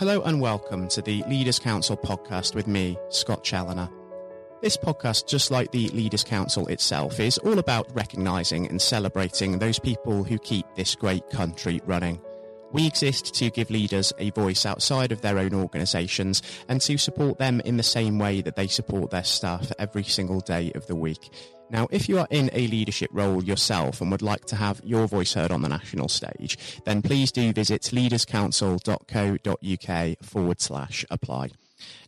Hello and welcome to the Leaders Council podcast with me, Scott Challoner. This podcast, just like the Leaders Council itself, is all about recognising and celebrating those people who keep this great country running. We exist to give leaders a voice outside of their own organisations and to support them in the same way that they support their staff every single day of the week. Now, if you are in a leadership role yourself and would like to have your voice heard on the national stage, then please do visit leaderscouncil.co.uk/apply.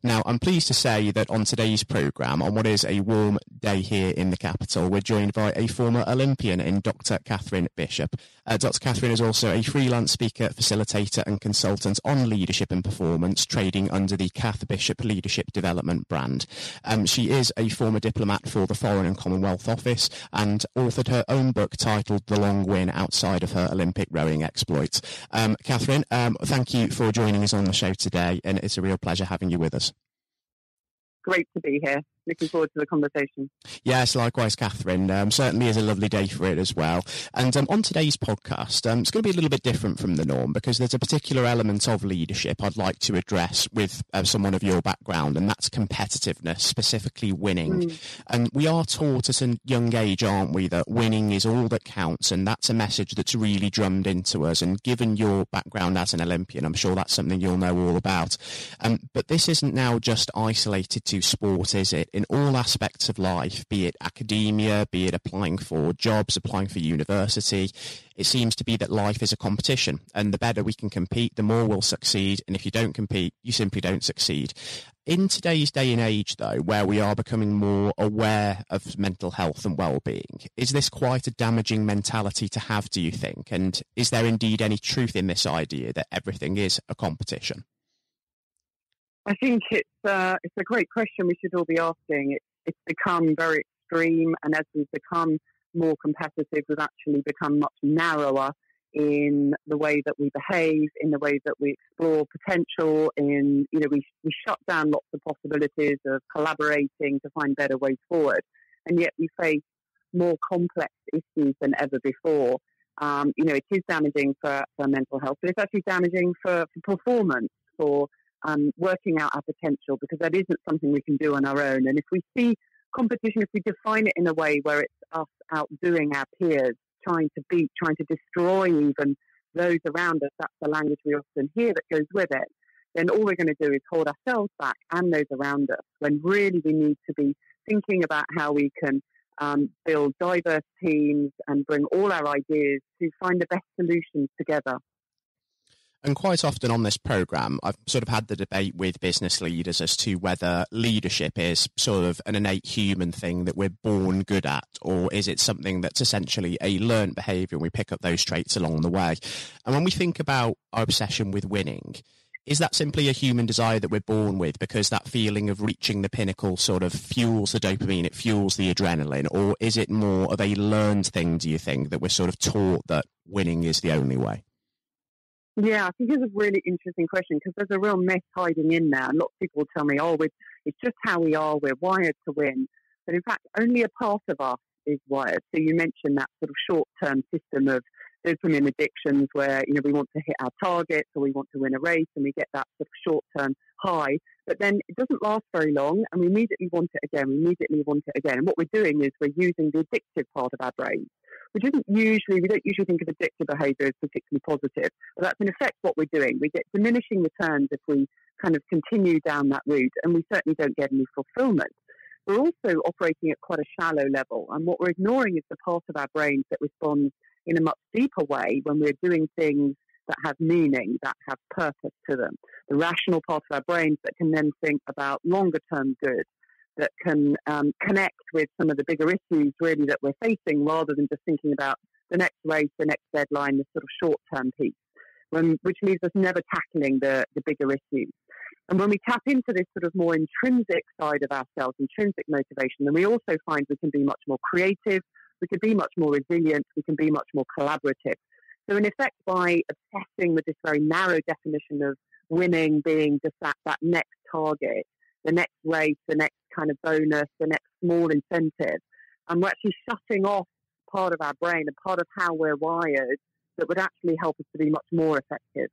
Now, I'm pleased to say that on today's programme, on what is a warm day here in the capital, we're joined by a former Olympian in Dr. Catherine Bishop. Dr. Catherine is also a freelance speaker, facilitator and consultant on leadership and performance, trading under the Cath Bishop Leadership Development brand. She is a former diplomat for the Foreign Commonwealth Office and authored her own book titled The Long Win outside of her Olympic rowing exploits. Catherine, thank you for joining us on the show today, and it's a real pleasure having you with us. Great to be here. Looking forward to the conversation. Yes, likewise, Catherine. Certainly is a lovely day for it as well. And on today's podcast, it's going to be a little bit different from the norm because there's a particular element of leadership I'd like to address with someone of your background, and that's competitiveness, specifically winning. And we are taught at a young age, aren't we, that winning is all that counts, and that's a message that's really drummed into us. And given your background as an Olympian, I'm sure that's something you'll know all about. But this isn't now just isolated to sport, is it? In all aspects of life, be it academia, be it applying for jobs, applying for university, it seems to be that life is a competition, and the better we can compete, the more we'll succeed, and if you don't compete, you simply don't succeed. In today's day and age, though, where we are becoming more aware of mental health and well-being, is this quite a damaging mentality to have, do you think? And is there indeed any truth in this idea that everything is a competition? I think it's a great question we should all be asking. It's become very extreme, and as we've become more competitive, we've actually become much narrower in the way that we behave, in the way that we explore potential, we shut down lots of possibilities of collaborating to find better ways forward, and yet we face more complex issues than ever before. It is damaging for mental health, but it's actually damaging for performance, for working out our potential, because that isn't something we can do on our own. And if we see competition, if we define it in a way where it's us outdoing our peers, trying to beat, trying to destroy even those around us, that's the language we often hear that goes with it, then all we're going to do is hold ourselves back and those around us, when really we need to be thinking about how we can build diverse teams and bring all our ideas to find the best solutions together. And quite often on this programme, I've sort of had the debate with business leaders as to whether leadership is sort of an innate human thing that we're born good at, or is it something that's essentially a learned behaviour and we pick up those traits along the way. And when we think about our obsession with winning, is that simply a human desire that we're born with because that feeling of reaching the pinnacle sort of fuels the dopamine, it fuels the adrenaline, or is it more of a learned thing, do you think, that we're sort of taught that winning is the only way? Yeah, I think it's a really interesting question because there's a real myth hiding in there. Lots of people tell me, it's just how we are, we're wired to win. But in fact, only a part of us is wired. So you mentioned that sort of short-term system of dopamine addictions where, we want to hit our targets or we want to win a race and we get that sort of short-term high. But then it doesn't last very long and we immediately want it again, And what we're doing is we're using the addictive part of our brain, we don't usually think of addictive behaviour as particularly positive, but that's in effect what we're doing. We get diminishing returns if we kind of continue down that route, and we certainly don't get any fulfilment. We're also operating at quite a shallow level, and what we're ignoring is the part of our brains that responds in a much deeper way when we're doing things that have meaning, that have purpose to them. The rational part of our brains that can then think about longer term good, that can connect with some of the bigger issues really that we're facing, rather than just thinking about the next race, the next deadline, the sort of short-term piece, which leaves us never tackling the bigger issues. And when we tap into this sort of more intrinsic side of ourselves, intrinsic motivation, then we also find we can be much more creative, we can be much more resilient, we can be much more collaborative. So in effect, by obsessing with this very narrow definition of winning being just that next target, the next race, the next kind of bonus, the next small incentive, and we're actually shutting off part of our brain, a part of how we're wired that would actually help us to be much more effective.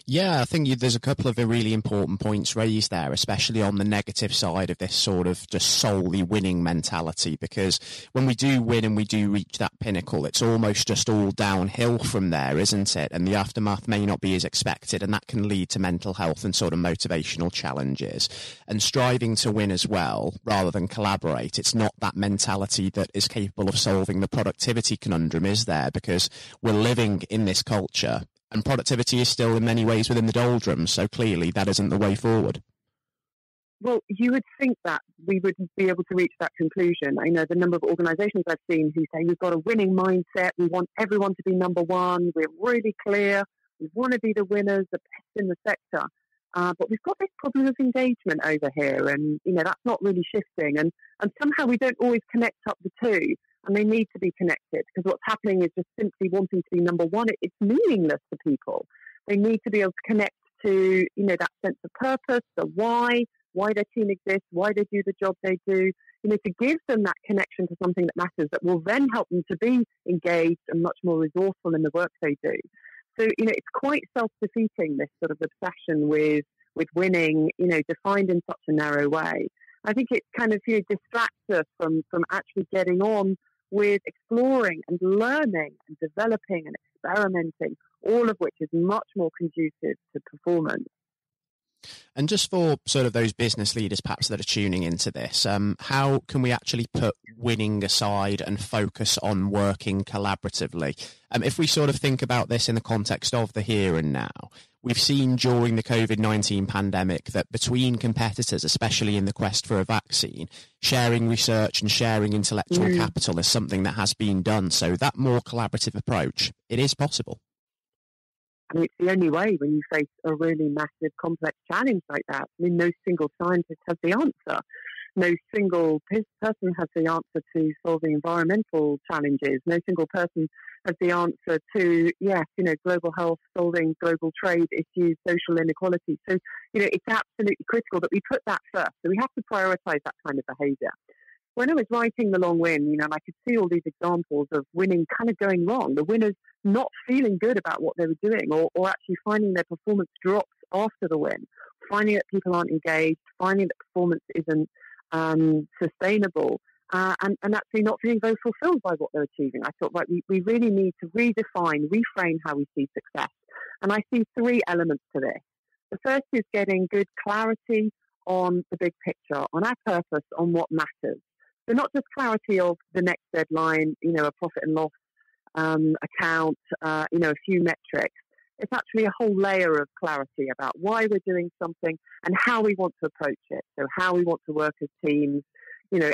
Yeah, I think there's a couple of really important points raised there, especially on the negative side of this sort of just solely winning mentality, because when we do win and we do reach that pinnacle, it's almost just all downhill from there, isn't it? And the aftermath may not be as expected, and that can lead to mental health and sort of motivational challenges. And striving to win as well, rather than collaborate, it's not that mentality that is capable of solving the productivity conundrum, is there? Because we're living in this culture, and productivity is still in many ways within the doldrums, so clearly that isn't the way forward. Well, you would think that we would be able to reach that conclusion. I know the number of organisations I've seen who say we've got a winning mindset, we want everyone to be number one, we're really clear, we want to be the winners, the best in the sector. But we've got this problem of engagement over here, and that's not really shifting. And somehow we don't always connect up the two. And they need to be connected, because what's happening is just simply wanting to be number one. It's meaningless to people. They need to be able to connect to, that sense of purpose, the why their team exists, why they do the job they do, to give them that connection to something that matters, that will then help them to be engaged and much more resourceful in the work they do. So, it's quite self-defeating, this sort of obsession with winning, defined in such a narrow way. I think it kind of distracts us from actually getting on with exploring and learning and developing and experimenting, all of which is much more conducive to performance. And just for sort of those business leaders perhaps that are tuning into this, how can we actually put winning aside and focus on working collaboratively? If we sort of think about this in the context of the here and now, we've seen during the COVID-19 pandemic that between competitors, especially in the quest for a vaccine, sharing research and sharing intellectual capital is something that has been done. So that more collaborative approach, it is possible. I mean, it's the only way when you face a really massive, complex challenge like that. I mean, no single scientist has the answer. No single person has the answer to solving environmental challenges. No single person has the answer to, global health, solving global trade issues, social inequality. So, it's absolutely critical that we put that first. So we have to prioritise that kind of behaviour. When I was writing The Long Win, I could see all these examples of winning kind of going wrong. The winners not feeling good about what they were doing, or actually finding their performance drops after the win, finding that people aren't engaged, finding that performance isn't sustainable, and actually not feeling very fulfilled by what they're achieving. I thought, right, we really need to reframe how we see success. And I see three elements to this. The first is getting good clarity on the big picture, on our purpose, on what matters. So not just clarity of the next deadline, a profit and loss account, a few metrics. It's actually a whole layer of clarity about why we're doing something and how we want to approach it. So how we want to work as teams,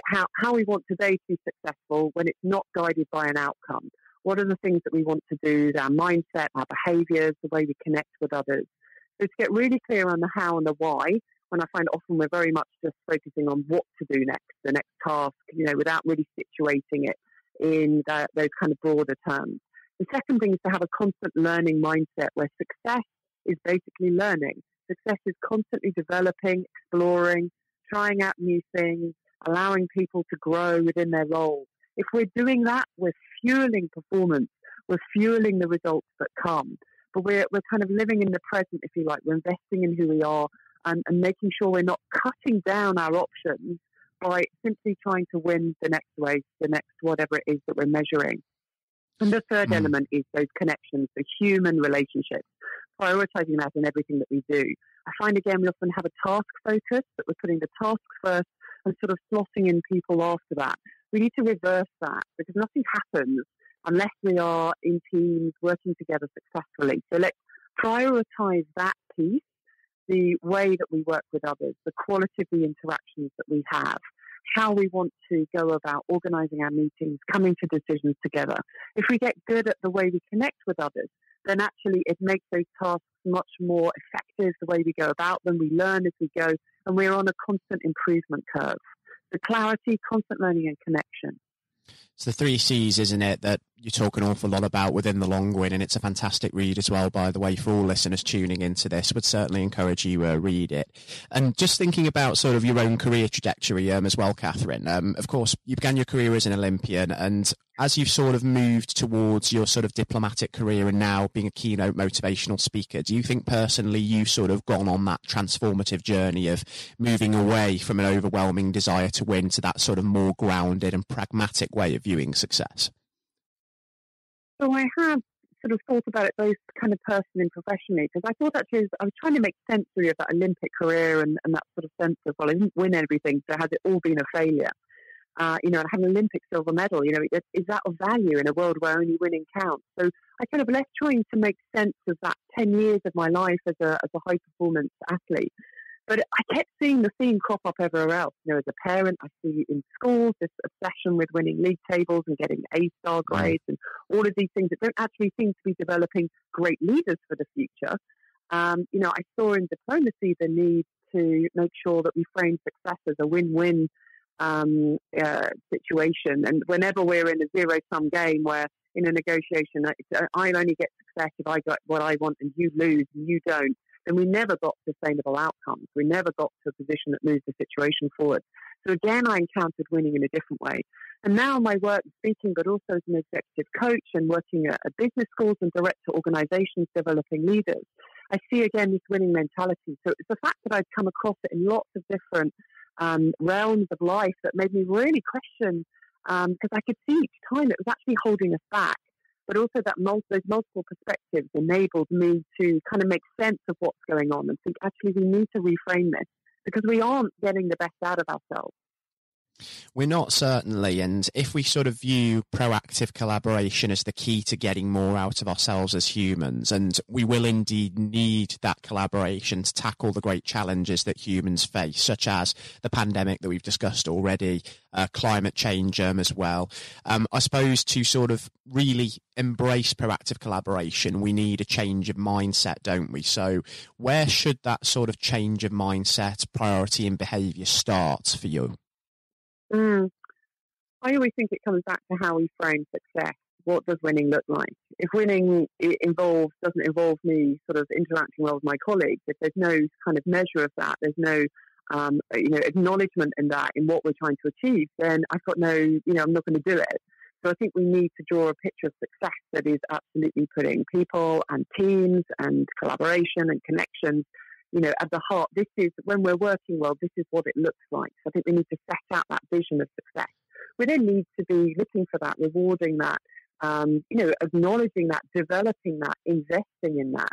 how we want today to be successful when it's not guided by an outcome. What are the things that we want to do, our mindset, our behaviours, the way we connect with others. So to get really clear on the how and the why, when I find often we're very much just focusing on what to do next, the next task, without really situating it in those kind of broader terms. The second thing is to have a constant learning mindset where success is basically learning. Success is constantly developing, exploring, trying out new things, allowing people to grow within their roles. If we're doing that, we're fueling performance, we're fueling the results that come. But we're kind of living in the present, if you like. We're investing in who we are and making sure we're not cutting down our options by simply trying to win the next race, the next whatever it is that we're measuring. And the third element is those connections, the human relationships, prioritising that in everything that we do. I find, again, we often have a task focus, that we're putting the task first and sort of slotting in people after that. We need to reverse that, because nothing happens unless we are in teams working together successfully. So let's prioritise that piece, the way that we work with others, the quality of the interactions that we have, how we want to go about organising our meetings, coming to decisions together. If we get good at the way we connect with others, then actually it makes those tasks much more effective, the way we go about them. We learn as we go, and we're on a constant improvement curve. The clarity, constant learning and connection. It's the 3 C's, isn't it, that you talk an awful lot about within the Long Win, and it's a fantastic read as well, by the way, for all listeners tuning into this. Would certainly encourage you read it. And just thinking about sort of your own career trajectory as well, Catherine, of course, you began your career as an Olympian, and as you've sort of moved towards your sort of diplomatic career and now being a keynote motivational speaker, do you think personally you've sort of gone on that transformative journey of moving away from an overwhelming desire to win to that sort of more grounded and pragmatic way of viewing success? So I have sort of thought about it both kind of personally and professionally, because I thought actually I was trying to make sense really of that Olympic career and that sort of sense of, well, I didn't win everything, so has it all been a failure? And I have an Olympic silver medal, is that of value in a world where only winning counts? So I kind of left trying to make sense of that 10 years of my life as a high performance athlete. But I kept seeing the theme crop up everywhere else. As a parent, I see in schools this obsession with winning league tables and getting A-star grades and all of these things that don't actually seem to be developing great leaders for the future. I saw in diplomacy the need to make sure that we frame success as a win-win situation. And whenever we're in a zero-sum game where in a negotiation, I only get success if I got what I want and you lose and you don't, then we never got sustainable outcomes. We never got to a position that moves the situation forward. So again, I encountered winning in a different way. And now my work speaking, but also as an executive coach and working at business schools and direct to organizations developing leaders, I see again this winning mentality. So it's the fact that I've come across it in lots of different realms of life that made me really question, because I could see each time it was actually holding us back. But also that those multiple perspectives enabled me to kind of make sense of what's going on and think, actually, we need to reframe this because we aren't getting the best out of ourselves. We're not, certainly, and if we sort of view proactive collaboration as the key to getting more out of ourselves as humans, and we will indeed need that collaboration to tackle the great challenges that humans face, such as the pandemic that we've discussed already, climate change as well. I suppose to sort of really embrace proactive collaboration, we need a change of mindset, don't we? So where should that sort of change of mindset, priority and behaviour start for you? I always think it comes back to how we frame success. What does winning look like? If winning doesn't involve me sort of interacting well with my colleagues, if there's no kind of measure of that, there's no acknowledgement in that, in what we're trying to achieve, then I've got I'm not going to do it. So I think we need to draw a picture of success that is absolutely putting people and teams and collaboration and connections at the heart. This is when we're working well, this is what it looks like. So I think we need to set out that vision of success. We then need to be looking for that, rewarding that, acknowledging that, developing that, investing in that.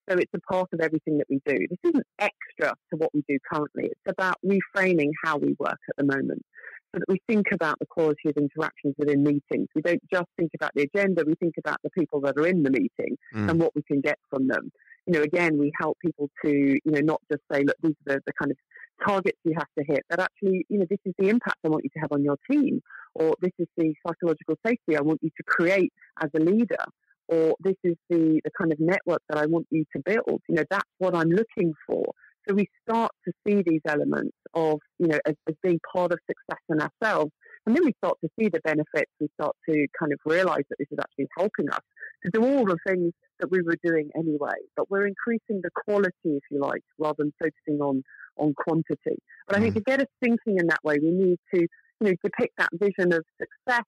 So it's a part of everything that we do. This isn't extra to what we do currently. It's about reframing how we work at the moment so that we think about the quality of interactions within meetings. We don't just think about the agenda, we think about the people that are in the meeting and what we can get from them. Again, we help people to, not just say, look, these are the kind of targets you have to hit, but actually, this is the impact I want you to have on your team, or this is the psychological safety I want you to create as a leader, or this is the kind of network that I want you to build. That's what I'm looking for. So we start to see these elements of, as being part of success in ourselves. And then we start to see the benefits. We start to kind of realize that this is actually helping us to do all the things that we were doing anyway. But we're increasing the quality, if you like, rather than focusing on quantity. But I think to get us thinking in that way, we need to, depict that vision of success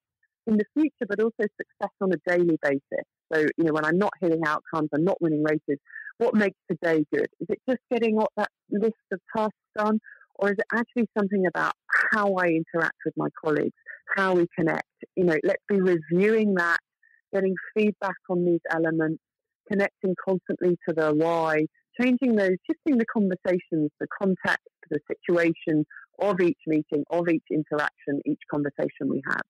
in the future, but also success on a daily basis. So, when I'm not hitting outcomes, I'm not winning races, what makes the day good? Is it just getting that list of tasks done? Or is it actually something about how I interact with my colleagues, how we connect? Let's be reviewing that, getting feedback on these elements, connecting constantly to the why, shifting the conversations, the context, the situation of each meeting, of each interaction, each conversation we have.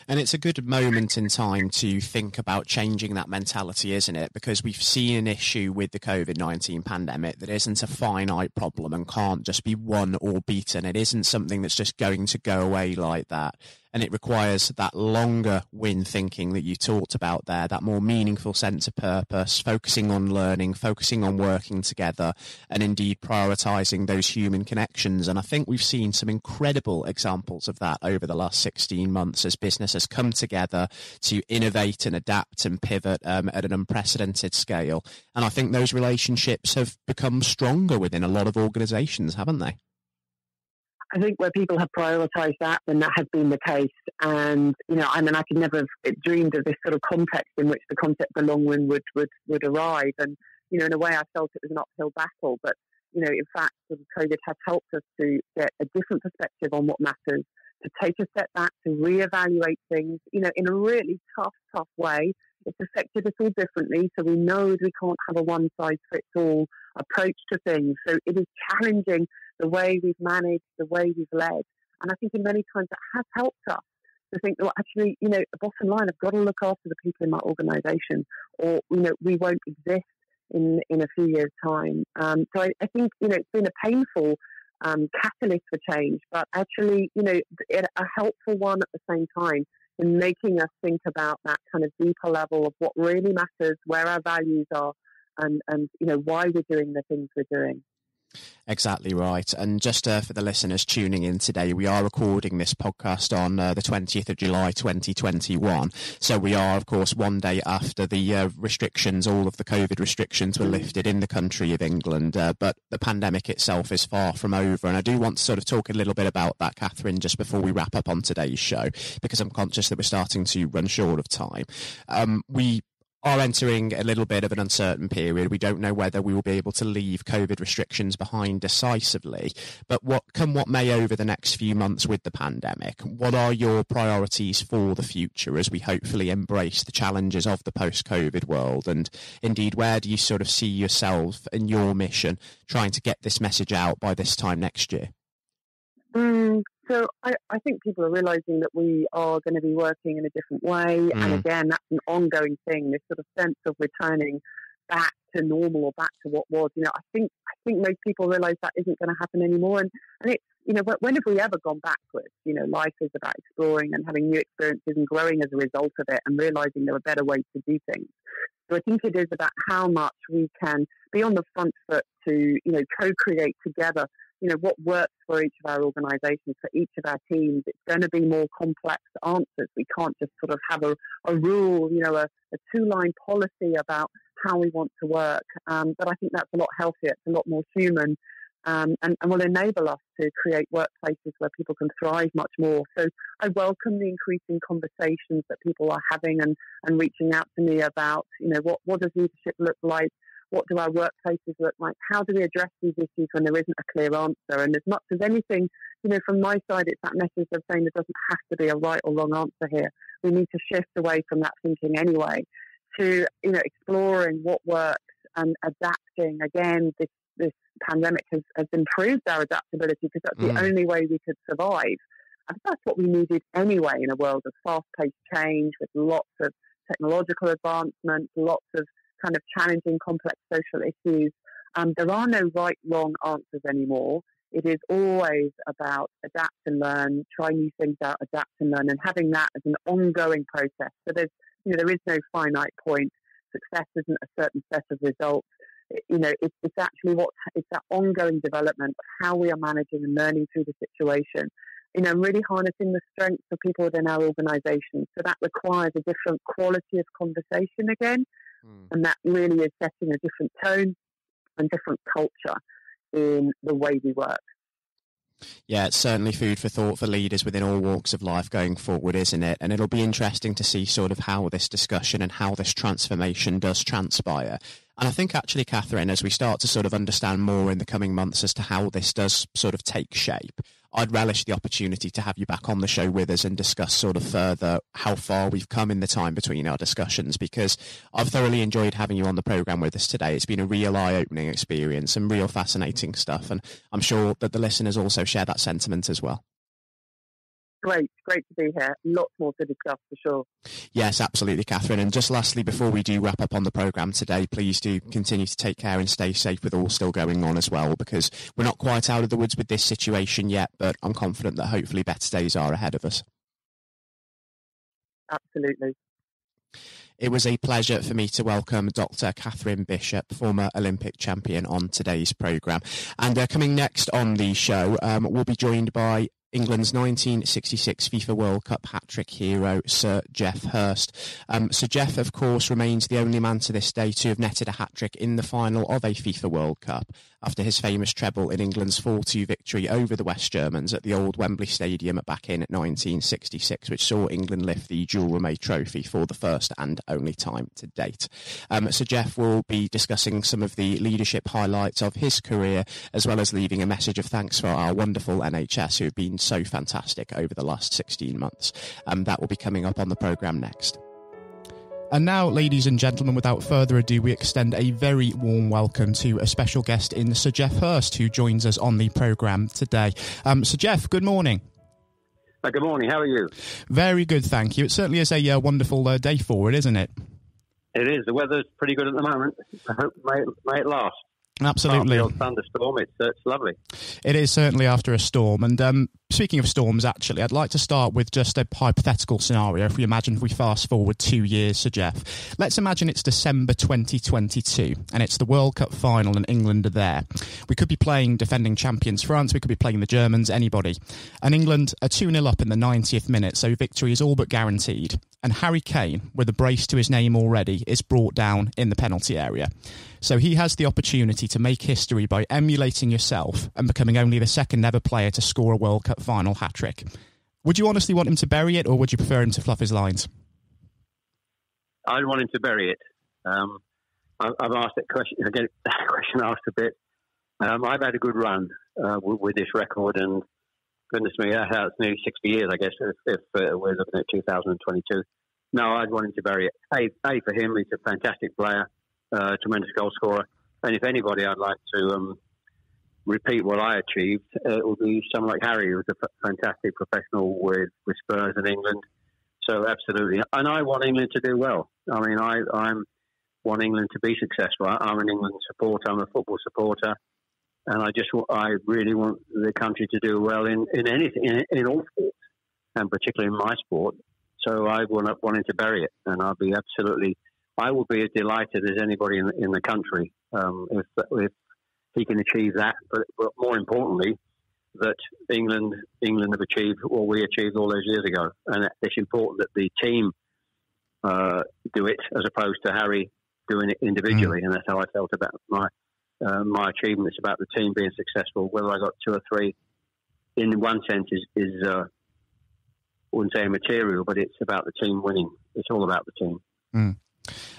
And it's a good moment in time to think about changing that mentality, isn't it? Because we've seen an issue with the COVID-19 pandemic that isn't a finite problem and can't just be won or beaten. It isn't something that's just going to go away like that. And it requires that longer win thinking that you talked about there, that more meaningful sense of purpose, focusing on learning, focusing on working together, and indeed prioritising those human connections. And I think we've seen some incredible examples of that over the last 16 months as business has come together to innovate and adapt and pivot at an unprecedented scale. And I think those relationships have become stronger within a lot of organisations, haven't they? I think where people have prioritised that, then that has been the case. And, I could never have dreamed of this sort of context in which the concept of the long win would arrive. And, in a way I felt it was an uphill battle. But, in fact, sort of COVID has helped us to get a different perspective on what matters, to take a step back, to reevaluate things, in a really tough way. It's affected us all differently. So we know we can't have a one-size-fits-all approach to things. So it is challenging the way we've managed, the way we've led. And I think in many times it has helped us to think, well, actually, the bottom line, I've got to look after the people in my organisation, or, we won't exist in a few years' time. So I think, it's been a painful catalyst for change, but actually, a helpful one at the same time in making us think about that kind of deeper level of what really matters, where our values are, and why we're doing the things we're doing. Exactly right. And just for the listeners tuning in today, we are recording this podcast on the 20th of July 2021. So we are, of course, one day after the restrictions, all of the COVID restrictions were lifted in the country of England. But the pandemic itself is far from over. And I do want to sort of talk a little bit about that, Catherine, just before we wrap up on today's show, because I'm conscious that we're starting to run short of time. We are entering a little bit of an uncertain period. We don't know whether we will be able to leave COVID restrictions behind decisively, but what may over the next few months with the pandemic, what are your priorities for the future as we hopefully embrace the challenges of the post-COVID world? And indeed, where do you sort of see yourself and your mission trying to get this message out by this time next year? So I think people are realising that we are going to be working in a different way. And again, that's an ongoing thing, this sort of sense of returning back to normal or back to what was. I think most people realise that isn't going to happen anymore. And it's, when have we ever gone backwards? Life is about exploring and having new experiences and growing as a result of it and realising there are better ways to do things. So I think it is about how much we can be on the front foot to, co-create together what works for each of our organisations, for each of our teams. It's going to be more complex answers. We can't just sort of have a rule, a two-line policy about how we want to work. But I think that's a lot healthier. It's a lot more human, and will enable us to create workplaces where people can thrive much more. So I welcome the increasing conversations that people are having and reaching out to me about, what does leadership look like? What do our workplaces look like? How do we address these issues when there isn't a clear answer? And as much as anything, from my side, it's that message of saying there doesn't have to be a right or wrong answer here. We need to shift away from that thinking anyway to, exploring what works and adapting. Again, this pandemic has improved our adaptability because that's the only way we could survive. And that's what we needed anyway in a world of fast-paced change with lots of technological advancements, lots of kind of challenging, complex social issues. There are no right, wrong answers anymore. It is always about adapt and learn, try new things out, adapt and learn, and having that as an ongoing process. So there is no finite point. Success isn't a certain set of results. It's actually it's that ongoing development of how we are managing and learning through the situation. Really harnessing the strengths of people within our organisation. So that requires a different quality of conversation again. And that really is setting a different tone and different culture in the way we work. Yeah, it's certainly food for thought for leaders within all walks of life going forward, isn't it? And it'll be interesting to see sort of how this discussion and how this transformation does transpire. And I think actually, Catherine, as we start to sort of understand more in the coming months as to how this does sort of take shape, I'd relish the opportunity to have you back on the show with us and discuss sort of further how far we've come in the time between our discussions, because I've thoroughly enjoyed having you on the programme with us today. It's been a real eye-opening experience and real fascinating stuff. And I'm sure that the listeners also share that sentiment as well. Great to be here. Lots more to discuss for sure. Yes, absolutely, Catherine. And just lastly, before we do wrap up on the programme today, please do continue to take care and stay safe with all still going on as well, because we're not quite out of the woods with this situation yet, but I'm confident that hopefully better days are ahead of us. Absolutely. It was a pleasure for me to welcome Dr. Catherine Bishop, former Olympic champion, on today's programme. And coming next on the show, we'll be joined by England's 1966 FIFA World Cup hat-trick hero, Sir Geoff Hurst. Sir Geoff, of course, remains the only man to this day to have netted a hat-trick in the final of a FIFA World Cup after his famous treble in England's 4-2 victory over the West Germans at the old Wembley Stadium back in 1966, which saw England lift the dual-remade trophy for the first and only time to date. Sir Geoff will be discussing some of the leadership highlights of his career, as well as leaving a message of thanks for our wonderful NHS who have been so fantastic over the last 16 months. That will be coming up on the programme next. And now, ladies and gentlemen, without further ado, we extend a very warm welcome to a special guest in Sir Geoff Hurst, who joins us on the programme today. Sir Geoff, good morning. Good morning, how are you? Very good, thank you. It certainly is a wonderful day forward, isn't it? It is. The weather's pretty good at the moment. I hope may it last. Absolutely. After the thunderstorm, it's lovely. It is certainly after a storm. And speaking of storms, actually, I'd like to start with just a hypothetical scenario. If we fast forward 2 years, Sir Geoff. Let's imagine it's December 2022 and it's the World Cup final and England are there. We could be playing defending champions France, we could be playing the Germans, anybody. And England are 2-0 up in the 90th minute, so victory is all but guaranteed. And Harry Kane, with a brace to his name already, is brought down in the penalty area. So he has the opportunity to make history by emulating yourself and becoming only the second ever player to score a World Cup final hat-trick. Would you honestly want him to bury it, or would you prefer him to fluff his lines? I'd want him to bury it. I've asked that question. I get that question asked a bit. I've had a good run with this record, and goodness me, it's nearly 60 years, I guess, if we're looking at 2022. No, I'd want him to bury it. A for him, he's a fantastic player, tremendous goal scorer. And if anybody I'd like to repeat what I achieved, it would be someone like Harry, who was a fantastic professional with Spurs and England. So absolutely. And I want England to do well. I mean, I want England to be successful. I'm an England supporter. I'm a football supporter. And I really want the country to do well in anything, in all sports, and particularly in my sport. So I want him to bury it. And I would be as delighted as anybody in the country if he can achieve that. But more importantly, that England have achieved what we achieved all those years ago. And it's important that the team do it as opposed to Harry doing it individually. And that's how I felt about my achievement. It's about the team being successful. Whether I got 2 or 3, in one sense, is I wouldn't say immaterial, but it's about the team winning. It's all about the team. Mm.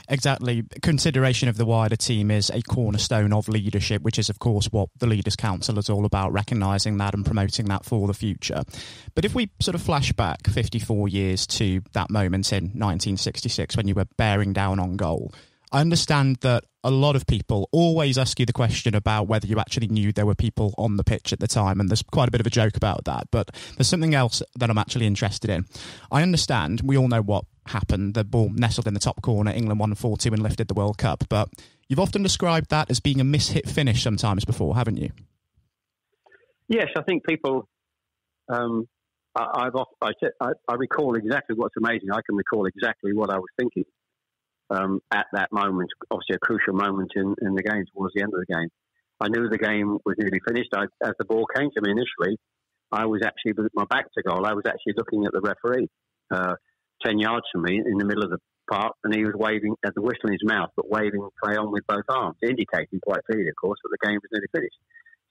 Exactly. Consideration of the wider team is a cornerstone of leadership, which is, of course, what the Leaders' Council is all about, recognising that and promoting that for the future. But if we sort of flash back 54 years to that moment in 1966 when you were bearing down on goal, I understand that a lot of people always ask you the question about whether you actually knew there were people on the pitch at the time, and there's quite a bit of a joke about that, but there's something else that I'm actually interested in. I understand, we all know what happened, the ball nestled in the top corner, England won 4-2 and lifted the World Cup, but you've often described that as being a mishit finish sometimes before, haven't you? Yes, I think people... I recall exactly what's amazing. I can recall exactly what I was thinking at that moment, obviously a crucial moment in the game, towards the end of the game. I knew the game was nearly finished. As the ball came to me initially, I was actually, with my back to goal, I was actually looking at the referee 10 yards from me in the middle of the park, and he was waving at the whistle in his mouth, but waving play on with both arms, indicating quite clearly, of course, that the game was nearly finished.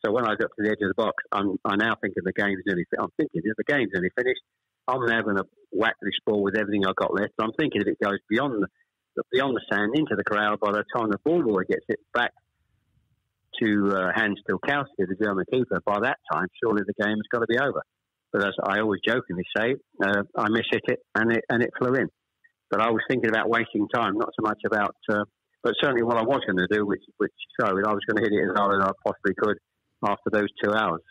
So when I got to the edge of the box, I now think of the game's nearly finished. I'm thinking, if the game's nearly finished, I'm now going to whack this ball with everything I've got left. I'm thinking if it goes beyond the sand into the crowd, by the time the ball boy gets it back to Hans Stilkowski, the German keeper, by that time, surely the game has got to be over. But as I always jokingly say, I mishit it and it flew in. But I was thinking about wasting time, not so much about, but certainly what I was going to do, which showed I was going to hit it as hard as I possibly could after those 2 hours.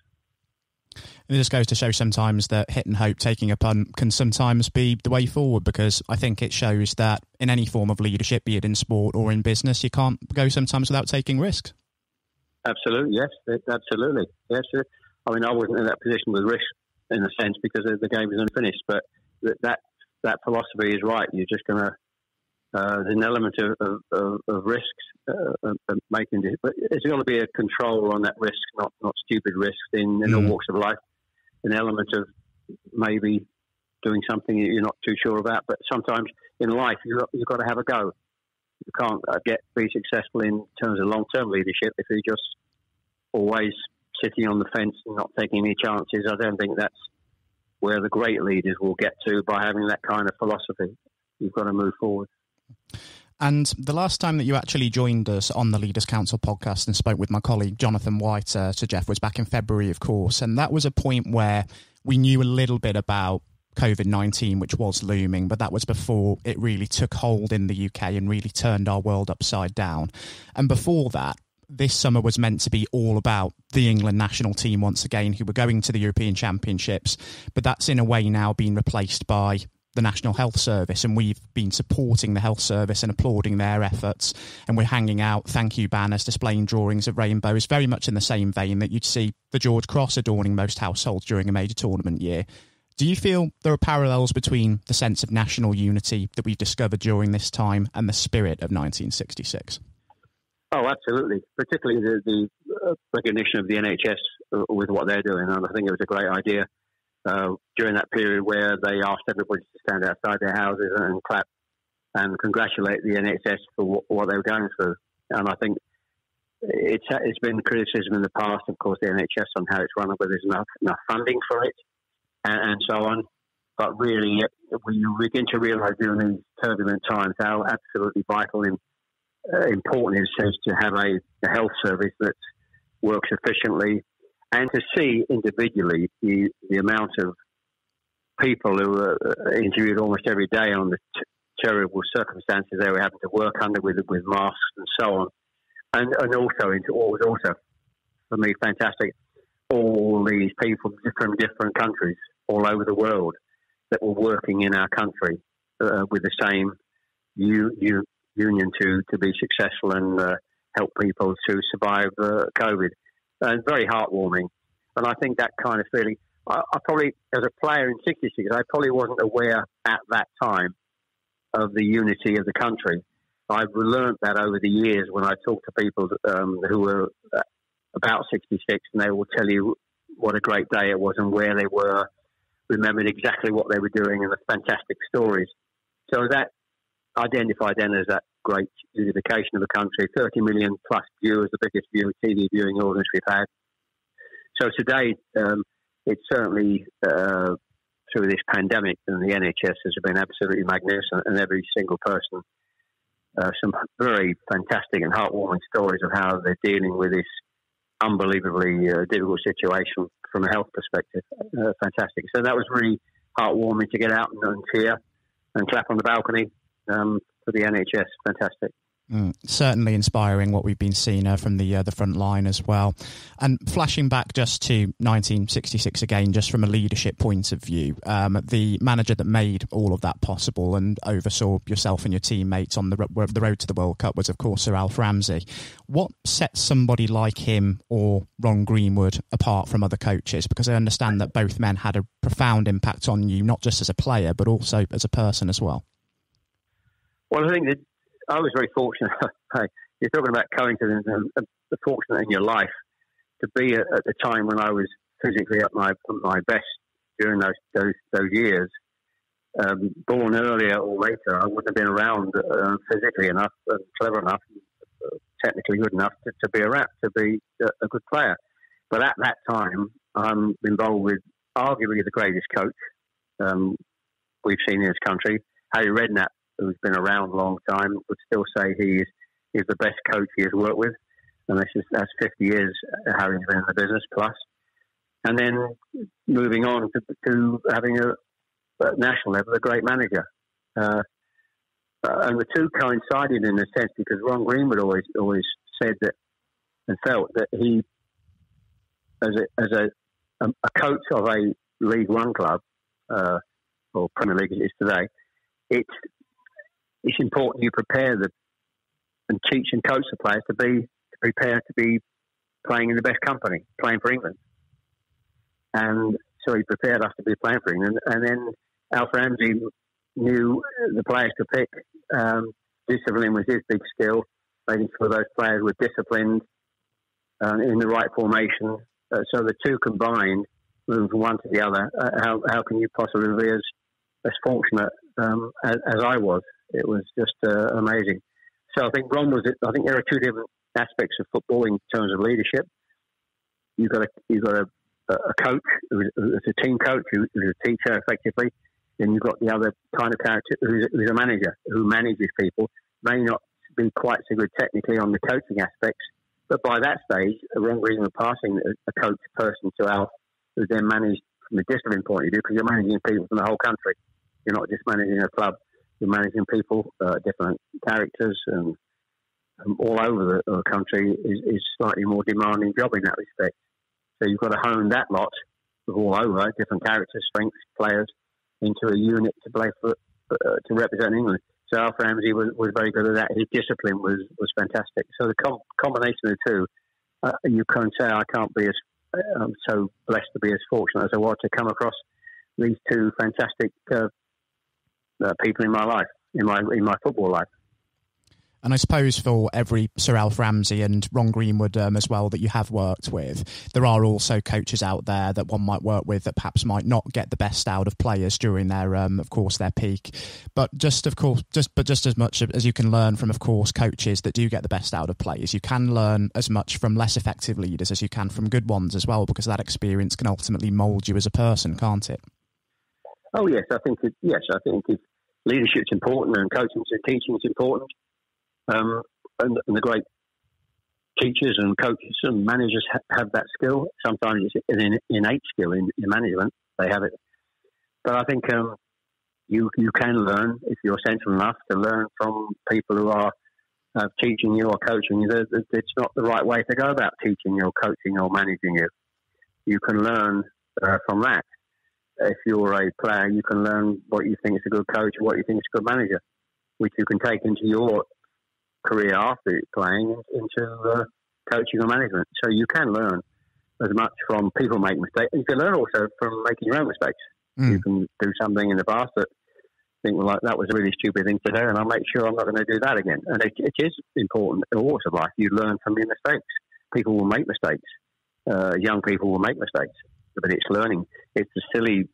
It just goes to show sometimes that hit and hope, taking a punt, can sometimes be the way forward, because I think it shows that in any form of leadership, be it in sport or in business, you can't go sometimes without taking risks. Absolutely, yes, absolutely. Yes, I mean, I wasn't in that position with risk in a sense because the game was unfinished, but that philosophy is right. You're just going to, there's an element of risks making it, but there's got to be a control on that risk, not stupid risks in all walks of life. an element of maybe doing something you're not too sure about. But sometimes in life, you've got to have a go. You can't be successful in terms of long-term leadership if you're just always sitting on the fence and not taking any chances. I don't think that's where the great leaders will get to by having that kind of philosophy. You've got to move forward. And the last time that you actually joined us on the Leaders Council podcast and spoke with my colleague Jonathan White, Sir Jeff, was back in February, of course. And that was a point where we knew a little bit about COVID-19, which was looming, but that was before it really took hold in the UK and really turned our world upside down. And before that, this summer was meant to be all about the England national team once again, who were going to the European Championships. But that's in a way now been replaced by the National Health Service, and we've been supporting the Health Service and applauding their efforts, and we're hanging out thank you banners displaying drawings of rainbows, very much in the same vein that you'd see the George Cross adorning most households during a major tournament year. Do you feel there are parallels between the sense of national unity that we've discovered during this time and the spirit of 1966? Oh, absolutely, particularly the recognition of the NHS with what they're doing, and I think it was a great idea during that period where they asked everybody to stand outside their houses and clap and congratulate the NHS for what they were going through. And I think it's been criticism in the past, of course, the NHS on how it's run, whether there's enough funding for it and so on. But really, we begin to realise during these turbulent times how absolutely vital and important it is to have a health service that works efficiently, and to see individually the amount of people who are interviewed almost every day on the terrible circumstances they were having to work under with masks and so on. And also into what was also, for me, fantastic, all these people from different countries all over the world that were working in our country with the same union to be successful and help people to survive COVID. And very heartwarming. And I think that kind of feeling, I probably, as a player in 66, I probably wasn't aware at that time of the unity of the country. I've learned that over the years when I talk to people who were about 66, and they will tell you what a great day it was and where they were, remembered exactly what they were doing and the fantastic stories. So that identified then as that great unification of the country. 30 million plus viewers, the biggest TV viewing audience we've had. So today, it's certainly through this pandemic, and the NHS has been absolutely magnificent, and every single person, some very fantastic and heartwarming stories of how they're dealing with this unbelievably difficult situation from a health perspective. Fantastic. So that was really heartwarming to get out and cheer and clap on the balcony for the NHS. Fantastic. Certainly inspiring what we've been seeing from the front line as well. And flashing back just to 1966 again, just from a leadership point of view, the manager that made all of that possible and oversaw yourself and your teammates on the road to the World Cup was, of course, Sir Alf Ramsey. What sets somebody like him or Ron Greenwood apart from other coaches? Because I understand that both men had a profound impact on you, not just as a player, but also as a person as well. Well, I think that I was very fortunate. You're talking about coincidence and fortunate in your life to be at the time when I was physically at my best during those years. Born earlier or later, I wouldn't have been around physically enough and clever enough, technically good enough to be a good player. But at that time, I'm involved with arguably the greatest coach we've seen in this country, Harry Redknapp, who's been around a long time, would still say he is the best coach he has worked with. And that's 50 years Harry's been in the business plus. And then moving on to having at national level, a great manager. And the two coincided in a sense because Ron Greenwood always said that and felt that he, as a coach of a League One club, or Premier League as it is today, it's important you prepare and teach and coach the players to be prepared to be playing in the best company, playing for England. And so he prepared us to be playing for England. And then Alf Ramsey knew the players to pick. Discipline was his big skill, making sure those players were disciplined in the right formation. So the two combined moving from one to the other. How can you possibly be as fortunate as I was? It was just amazing. So I think Ron was it. I think there are two different aspects of football in terms of leadership. You've got a coach who's a team coach who's a teacher effectively. Then you've got the other kind of character who's a manager who manages people. May not be quite so good technically on the coaching aspects, but by that stage, Ron Green was passing a coach person to Alf, who then managed from a discipline point of view, because you're managing people from the whole country. You're not just managing a club. You're managing people, different characters, and all over the country is slightly more demanding job in that respect. So you've got to hone that lot of all over, different characters, strengths, players, into a unit to play for to represent England. So Alf Ramsey was very good at that. His discipline was fantastic. So the combination of the two, you can say I can't be I'm so blessed to be as fortunate as I was to come across these two fantastic people in my life, in my football life. And I suppose for every Sir Alf Ramsey and Ron Greenwood as well that you have worked with, there are also coaches out there that one might work with that perhaps might not get the best out of players during their, of course, their peak. But just as much as you can learn from, of course, coaches that do get the best out of players, you can learn as much from less effective leaders as you can from good ones as well, because that experience can ultimately mould you as a person, can't it? Oh yes, I think leadership's important and coaching and teaching is important. And the great teachers and coaches and managers have that skill. Sometimes it's an innate skill in management. They have it. But I think you can learn, if you're sensible enough, to learn from people who are teaching you or coaching you. It's not the right way to go about teaching you or coaching or managing you. You can learn from that. If you're a player, you can learn what you think is a good coach or what you think is a good manager, which you can take into your career after playing into coaching or management. So you can learn as much from people making mistakes. You can learn also from making your own mistakes. You can do something in the past that think, well, like, that was a really stupid thing to do, and I'll make sure I'm not going to do that again. And it is important in all sorts of life. You learn from your mistakes. People will make mistakes. Young people will make mistakes, but it's learning. It's the silly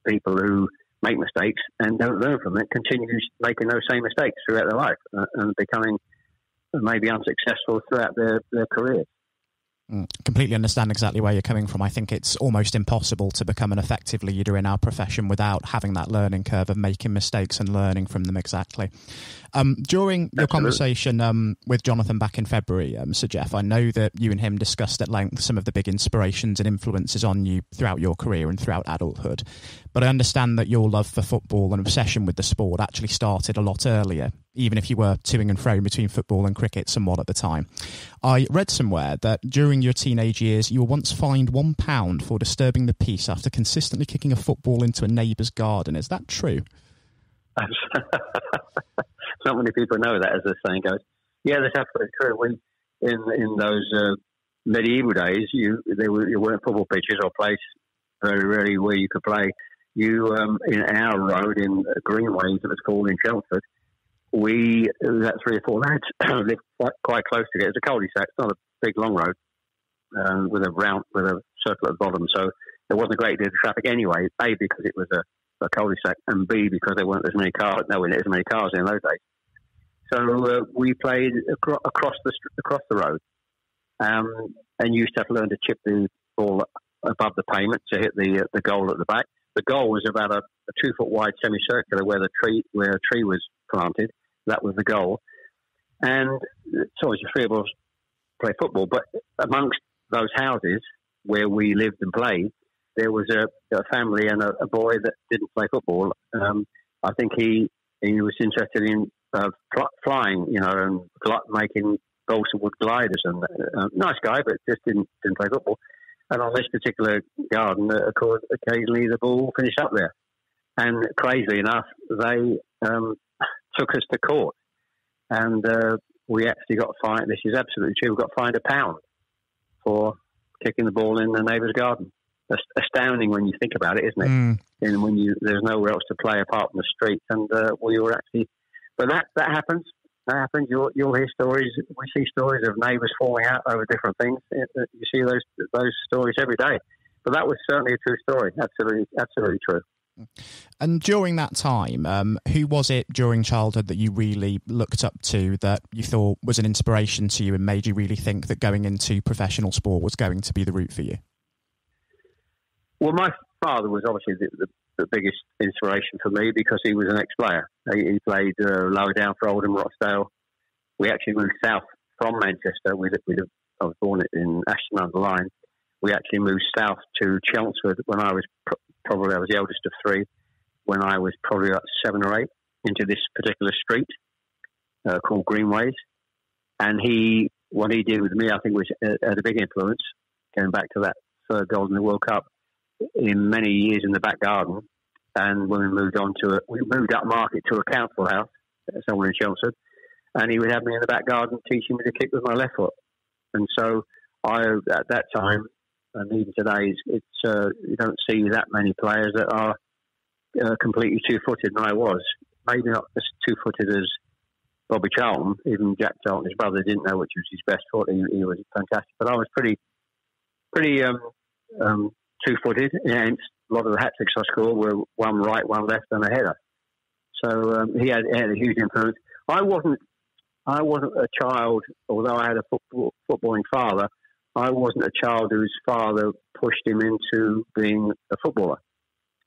people who make mistakes and don't learn from it, continues making those same mistakes throughout their life and becoming maybe unsuccessful throughout their careers. Completely understand exactly where you're coming from. I think it's almost impossible to become an effective leader in our profession without having that learning curve of making mistakes and learning from them exactly. During your conversation with Jonathan back in February, Sir Jeff, I know that you and him discussed at length some of the big inspirations and influences on you throughout your career and throughout adulthood. But I understand that your love for football and obsession with the sport actually started a lot earlier, even if you were toing and froing between football and cricket somewhat at the time. I read somewhere that during your teenage years, you were once fined £1 for disturbing the peace after consistently kicking a football into a neighbour's garden. Is that true? Not many people know that, as the saying goes. Yeah, that's absolutely true. In those medieval days, there weren't football pitches or places very rarely where you could play. In our road in Greenways, it was called in Chelmsford, that 3 or 4 lads lived quite close to it. It's a cul-de-sac. It's not a big long road with a circle at the bottom, so there wasn't a great deal of traffic anyway. A, because it was a cul-de-sac, and B, because there weren't as many cars. No, there weren't as many cars in those days. So we played across the road, and you used to have to learn to chip the ball above the pavement to hit the goal at the back. The goal was about a 2 foot wide semicircular where a tree was planted. That was the goal. And so as 3 of us play football, but amongst those houses where we lived and played, there was a family and a boy that didn't play football. I think he was interested in flying, and making balsa wood gliders. And nice guy, but just didn't play football. And on this particular garden, of course, occasionally the ball finished up there. And crazily enough, they took us to court. And we actually got fined. This is absolutely true. We got fined £1 for kicking the ball in the neighbour's garden. That's astounding when you think about it, isn't it? And when there's nowhere else to play apart from the street. And we were actually... But that happens. That happens. You'll hear stories. We see stories of neighbours falling out over different things. You see those stories every day. So that was certainly a true story. Absolutely true. And during that time, who was it during childhood that you really looked up to, that you thought was an inspiration to you and made you really think that going into professional sport was going to be the route for you? Well, my father was obviously the biggest inspiration for me because he was an ex-player. He played lower down for Oldham, Rochdale. We actually moved south from Manchester. I was born in Ashton-under-Lyne. We actually moved south to Chelmsford when I was I was the eldest of three, when I was probably about 7 or 8, into this particular street called Greenways. And what he did with me, I think, was had a big influence, going back to that third goal in the World Cup, in many years in the back garden. And when we moved up market to a council house, somewhere in Chelmsford, and he would have me in the back garden teaching me to kick with my left foot. And so at that time, and even today, you don't see that many players that are completely two-footed, and I was. Maybe not as two-footed as Bobby Charlton. Even Jack Charlton, his brother, didn't know which was his best foot. He was fantastic. But I was pretty two-footed. And a lot of the hat-tricks I scored were one right, one left, and a header. So he had a huge influence. I wasn't a child, although I had a footballing father. I wasn't a child whose father pushed him into being a footballer.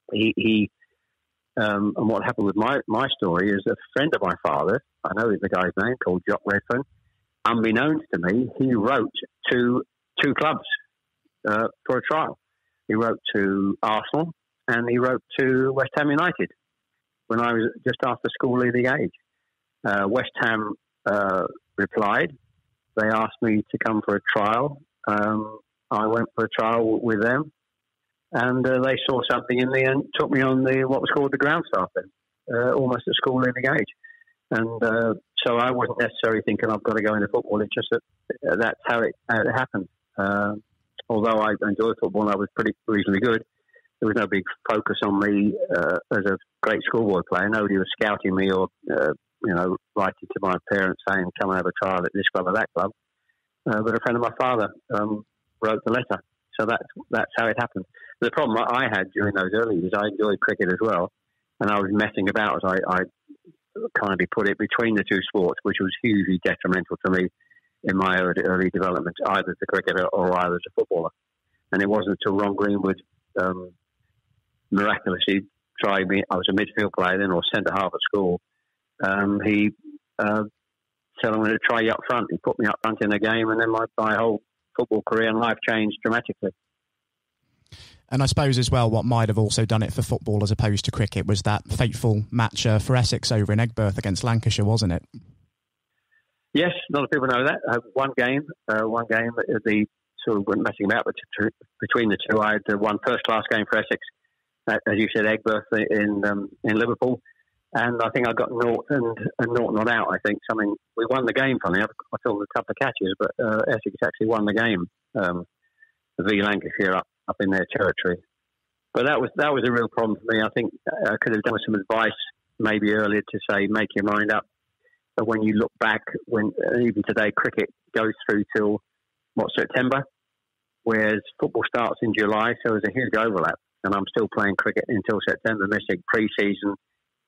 And what happened with my story is a friend of my father, I know the guy's name, called Jock Redfern, unbeknownst to me, he wrote to 2 clubs for a trial. He wrote to Arsenal and he wrote to West Ham United when I was just after school leaving age. West Ham replied. They asked me to come for a trial. I went for a trial with them, and they saw something in me and took me on what was called the ground staff then, almost at school leaving age. And so I wasn't necessarily thinking I've got to go into football. It's just that that's how it happened. Although I enjoyed football and I was reasonably good, there was no big focus on me as a great schoolboy player. Nobody was scouting me or writing to my parents saying, come and have a trial at this club or that club. But a friend of my father wrote the letter. So that's how it happened. The problem I had during those early years, I enjoyed cricket as well, and I was messing about, as I kindly put it, between the 2 sports, which was hugely detrimental to me in my early development, either as a cricketer or either as a footballer. And it wasn't until Ron Greenwood miraculously tried me. I was a midfield player then, or centre half at school. He said, I'm going to try you up front. He put me up front in a game, and then my whole football career and life changed dramatically. And I suppose as well, what might have also done it for football as opposed to cricket was that fateful match for Essex over in Aigburth against Lancashire, wasn't it? Yes, a lot of people know that. One game, the sort of went messing about between the two. I had one first-class game for Essex, as you said, Aigburth in Liverpool. And I think I got naught and naught not out. I think we won the game. Funny, I thought a couple of catches, but Essex actually won the game. V Lancashire up in their territory. But that was a real problem for me. I think I could have done with some advice maybe earlier to say make your mind up. But when you look back, when even today cricket goes through till September, whereas football starts in July, so there's a huge overlap. And I'm still playing cricket until September, missing pre-season,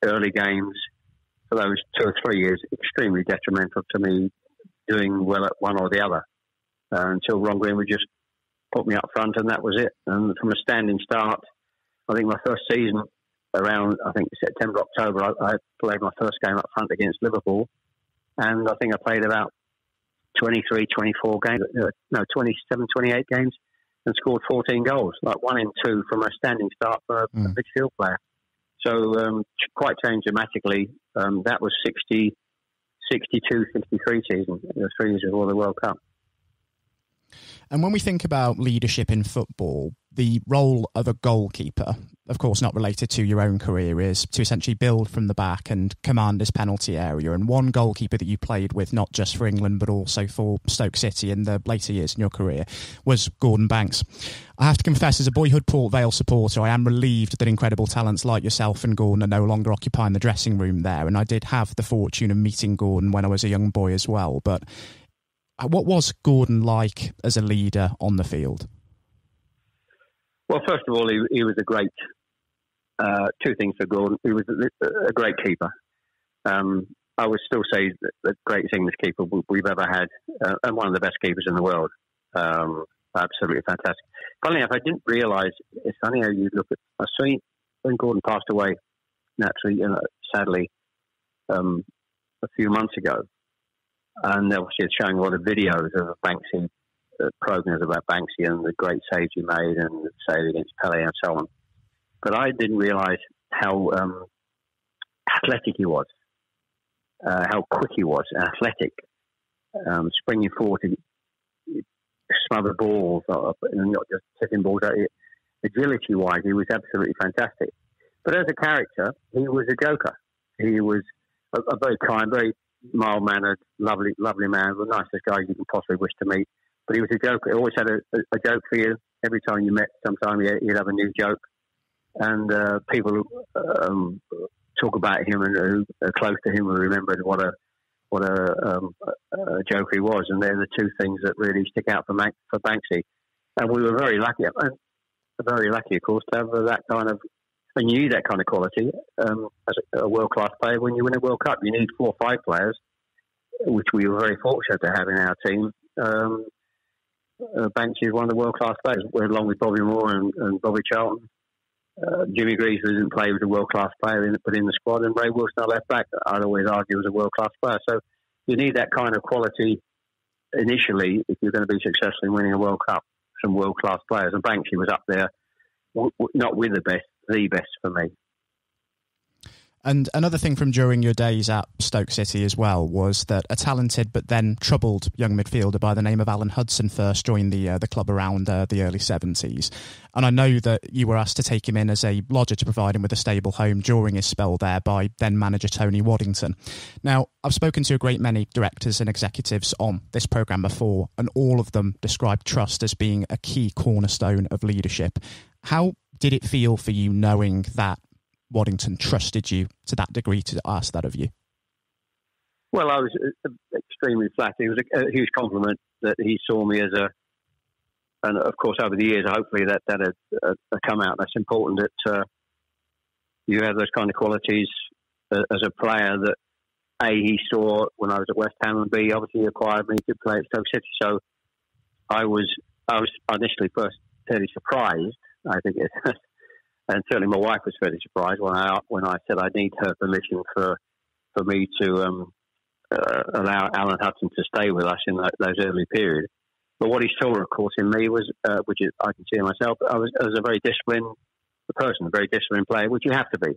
early games for those 2 or 3 years, extremely detrimental to me doing well at one or the other. Until Ron Greenwood just put me up front, and that was it. And from a standing start, I think my first season around, September, October, I played my first game up front against Liverpool, and I think I played about 23, 24 games, 27, 28 games, and scored 14 goals, like 1 in 2 from a standing start for a midfield player. So quite changed dramatically. That was 60, 62, 63 season, 3 years before the World Cup. And when we think about leadership in football, the role of a goalkeeper, of course not related to your own career, is to essentially build from the back and command his penalty area. And one goalkeeper that you played with, not just for England, but also for Stoke City in the later years in your career, was Gordon Banks. I have to confess, as a boyhood Port Vale supporter, I am relieved that incredible talents like yourself and Gordon are no longer occupying the dressing room there. And I did have the fortune of meeting Gordon when I was a young boy as well. But what was Gordon like as a leader on the field? Well, first of all, he was a great. Two things for Gordon. He was a great keeper. I would still say the greatest English keeper we've ever had, and one of the best keepers in the world. Absolutely fantastic. Funny enough, I didn't realise. It's funny how you look at. I see when Gordon passed away, naturally, sadly, a few months ago, and obviously it's showing a lot of videos of Banksy, programs about Banksy and the great saves he made and the save against Pele and so on. But I didn't realise how athletic he was, how quick he was, athletic, springing forward to smother balls, and not just setting balls out. Agility-wise, he was absolutely fantastic. But as a character, he was a joker. He was a very kind, very mild-mannered, lovely man, the nicest guy you can possibly wish to meet. But he was a joker. He always had a joke for you. Every time you met, sometime he'd have a new joke. And people talk about him and who are close to him and remembered what a joker he was. And they're the two things that really stick out for Banksy. And we were very lucky, of course, to have that kind of. And you need that kind of quality as a world-class player when you win a World Cup. You need 4 or 5 players, which we were very fortunate to have in our team. Banksy is one of the world-class players, along with Bobby Moore and Bobby Charlton. Jimmy Greaves, who didn't play, was a world-class player, put in the squad, and Ray Wilson, our left back, I'd always argue was a world-class player. So you need that kind of quality initially if you're going to be successful in winning a World Cup, some world-class players. And Banksy was up there, not with the best for me. And another thing from during your days at Stoke City as well was that a talented but then troubled young midfielder by the name of Alan Hudson first joined the club around the early 70s. And I know that you were asked to take him in as a lodger to provide him with a stable home during his spell there by then manager Tony Waddington. Now, I've spoken to a great many directors and executives on this programme before, and all of them describe trust as being a key cornerstone of leadership. How did it feel for you knowing that Waddington trusted you to that degree to ask that of you? Well, I was extremely flattered. It was a huge compliment that he saw me as and of course over the years, hopefully that had come out. That's important that you have those kind of qualities as a player that A, he saw when I was at West Ham, and B, obviously he acquired me to play at Stoke City. So I was initially first fairly surprised, I think and certainly my wife was fairly surprised when I said I need her permission for me to allow Alan Hudson to stay with us in those early periods. But what he saw, of course, in me was, which is, I can see in myself, I was a very disciplined person, a very disciplined player, which you have to be.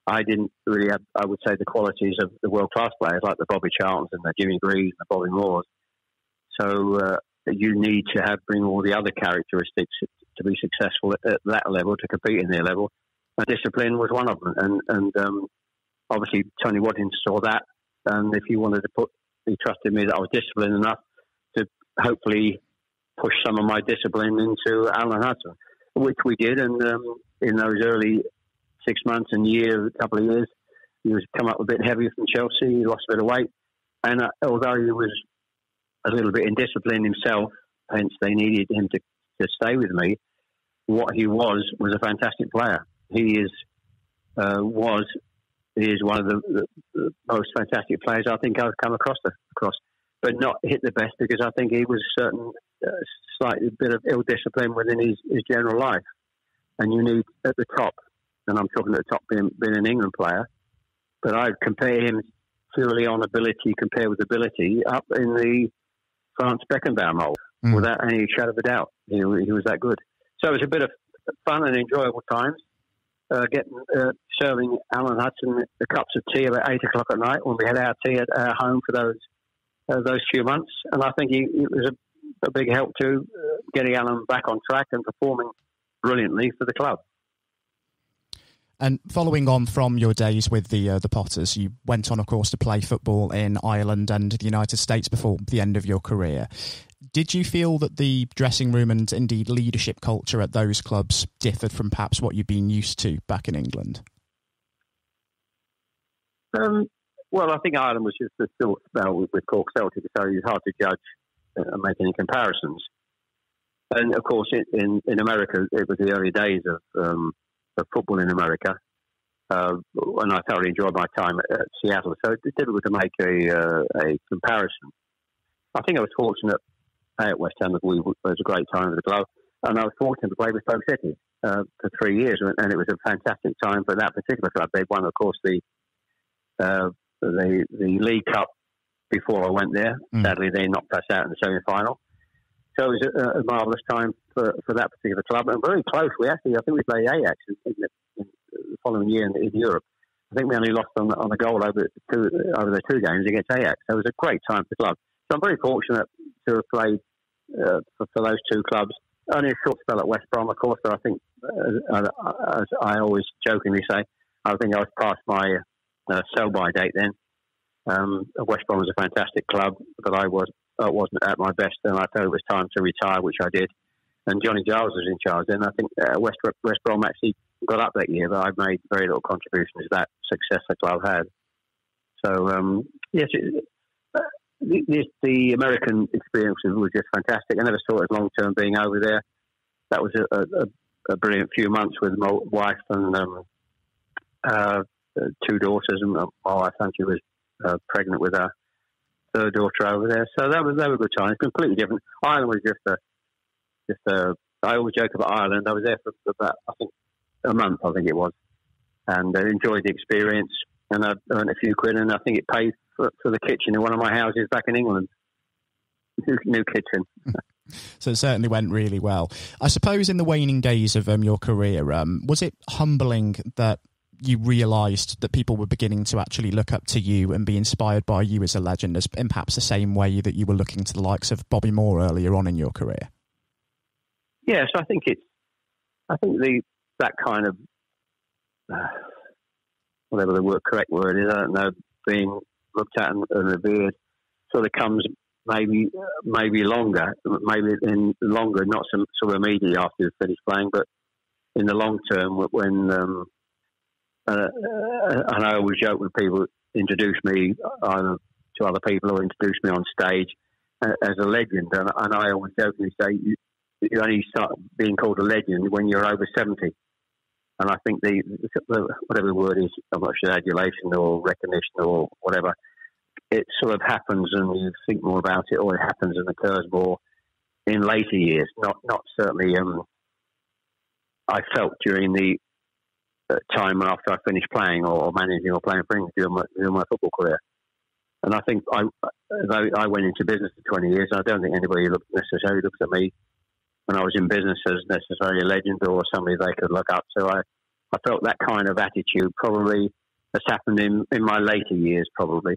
I didn't really have, I would say, the qualities of the world-class players like the Bobby Charltons and the Jimmy Greaves and the Bobby Moores. So you need to bring all the other characteristics to be successful at that level, to compete in their level. And discipline was one of them. And obviously Tony Waddington saw that. And if he wanted to he trusted me that I was disciplined enough to hopefully push some of my discipline into Alan Hudson, which we did. And in those early 6 months and couple of years, he was come up a bit heavier from Chelsea. He lost a bit of weight. And although he was a little bit indisciplined himself, hence they needed him to stay with me, what he was a fantastic player. He is one of the most fantastic players I think I've come across, but not hit the best because I think he was certain slightly bit of ill discipline within his general life. And you need at the top, and I'm talking at the top being an England player, but I'd compare him purely on ability compared with ability up in the France Beckenbauer mold, without any shadow of a doubt. He was that good. So it was a bit of fun and enjoyable times. Serving Alan Hudson the cups of tea about 8 o'clock at night when we had our tea at our home for those few months. And I think it was a big help to getting Alan back on track and performing brilliantly for the club. And following on from your days with the Potters, you went on, of course, to play football in Ireland and the United States before the end of your career. Did you feel that the dressing room and indeed leadership culture at those clubs differed from perhaps what you'd been used to back in England? Well, I think Ireland was just still with Cork Celtic, so it's hard to judge and make any comparisons. And of course, in America, it was the early days of football in America, and I thoroughly enjoyed my time at Seattle. So it's difficult to make a comparison. I think I was fortunate at West Ham. It was a great time with the club, and I was fortunate to play with Stoke City for 3 years, and it was a fantastic time for that particular club. They won, of course, the League Cup before I went there. Sadly, they knocked us out in the semi-final. So it was a marvellous time for that particular club, and very close. I think we played Ajax in the following year in Europe. I think we only lost on the goal over the 2 games against Ajax. So it was a great time for the club. So I'm very fortunate to have played for those 2 clubs. Only a short spell at West Brom, of course, but I think, as I always jokingly say, I think I was past my sell-by date then. West Brom was a fantastic club, but I wasn't at my best, and I thought it was time to retire, which I did. And Johnny Giles was in charge then. I think West Brom actually got up that year, but I've made very little contribution to that success the club had. So, yes, the American experience was just fantastic. I never saw it as long-term being over there. That was a brilliant few months with my wife and 2 daughters, and my wife, and she was pregnant with her 3rd daughter over there. So they were good times. Completely different. Ireland was just I always joke about Ireland. I was there for about, I think, a month, I think it was, and I enjoyed the experience, and I earned a few quid, and I think it paid for the kitchen in one of my houses back in England. New kitchen. So it certainly went really well. I suppose in the waning days of your career, was it humbling that you realised that people were beginning to actually look up to you and be inspired by you as a legend, in perhaps the same way that you were looking to the likes of Bobby Moore earlier on in your career? Yes, I think that kind of whatever the correct word is, I don't know, being looked at and revered sort of comes maybe longer, not some sort of immediately after you finish playing, but in the long term when and I always joke when people introduce me either to other people or introduce me on stage as a legend, and I always jokingly say you only start being called a legend when you're over 70. And I think the whatever the word is, I'm not sure, adulation or recognition or whatever, it sort of happens and you think more about it, or it happens and occurs more in later years. Not certainly. I felt during the time after I finished playing or managing or playing for England during my football career. And I think I went into business for 20 years. I don't think anybody necessarily looks at me when I was in business as necessarily a legend or somebody they could look up to. I felt that kind of attitude probably has happened in my later years, probably.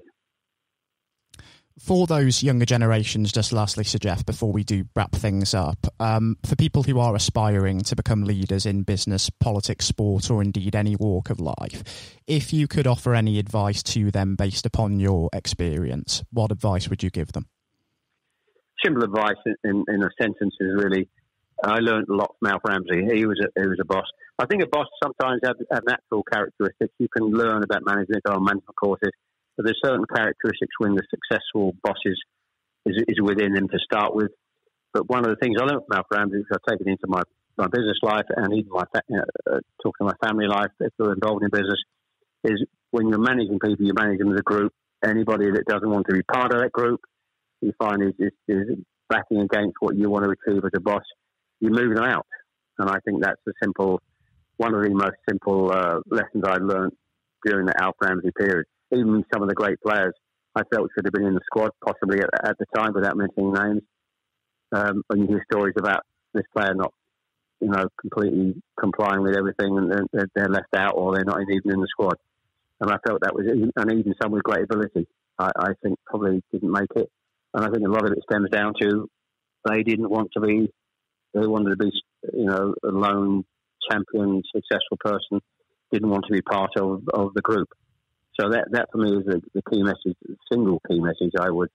For those younger generations, just lastly, Sir Jeff, before we do wrap things up, for people who are aspiring to become leaders in business, politics, sport, or indeed any walk of life, if you could offer any advice to them based upon your experience, what advice would you give them? Simple advice in a sentence is really, I learned a lot from Alf Ramsey. He was a boss. I think a boss sometimes have natural characteristics. You can learn about management on management courses, but there's certain characteristics when the successful bosses is within them to start with. But one of the things I learned from Alf Ramsey, which I've taken into my business life and even talking to my family life, if they're involved in business, is when you're managing people, you manage them as a group. Anybody that doesn't want to be part of that group, you find is backing against what you want to achieve as a boss, you're moving them out. And I think that's one of the most simple lessons I learned during the Alf Ramsey period. Even some of the great players I felt should have been in the squad, possibly at the time, without mentioning names. When you hear stories about this player not, completely complying with everything, and they're left out, or they're not even in the squad. And I felt that was, and even some with great ability, I think probably didn't make it. And I think a lot of it stems down to they wanted to be, a lone champion, successful person, didn't want to be part of the group. So that for me is the key message, the single key message I would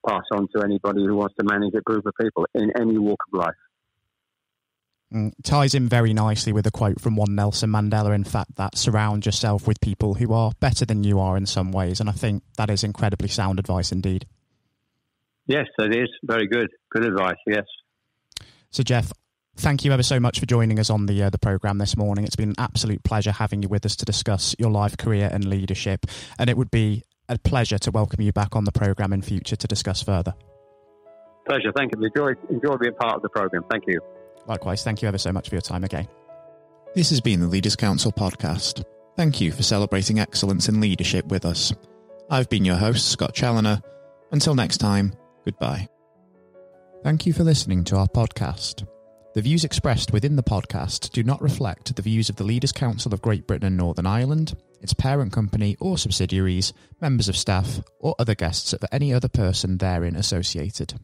pass on to anybody who wants to manage a group of people in any walk of life. Ties in very nicely with a quote from one Nelson Mandela, in fact, that surround yourself with people who are better than you are in some ways. And I think that is incredibly sound advice indeed. Yes, it is. Very good. Good advice, yes. So, Jeff, thank you ever so much for joining us on the programme this morning. It's been an absolute pleasure having you with us to discuss your life, career and leadership. And it would be a pleasure to welcome you back on the programme in future to discuss further. Pleasure. Thank you. Enjoy being part of the programme. Thank you. Likewise. Thank you ever so much for your time again. This has been the Leaders Council podcast. Thank you for celebrating excellence in leadership with us. I've been your host, Scott Challoner. Until next time, goodbye. Thank you for listening to our podcast. The views expressed within the podcast do not reflect the views of the Leaders Council of Great Britain and Northern Ireland, its parent company or subsidiaries, members of staff, or other guests of any other person therein associated.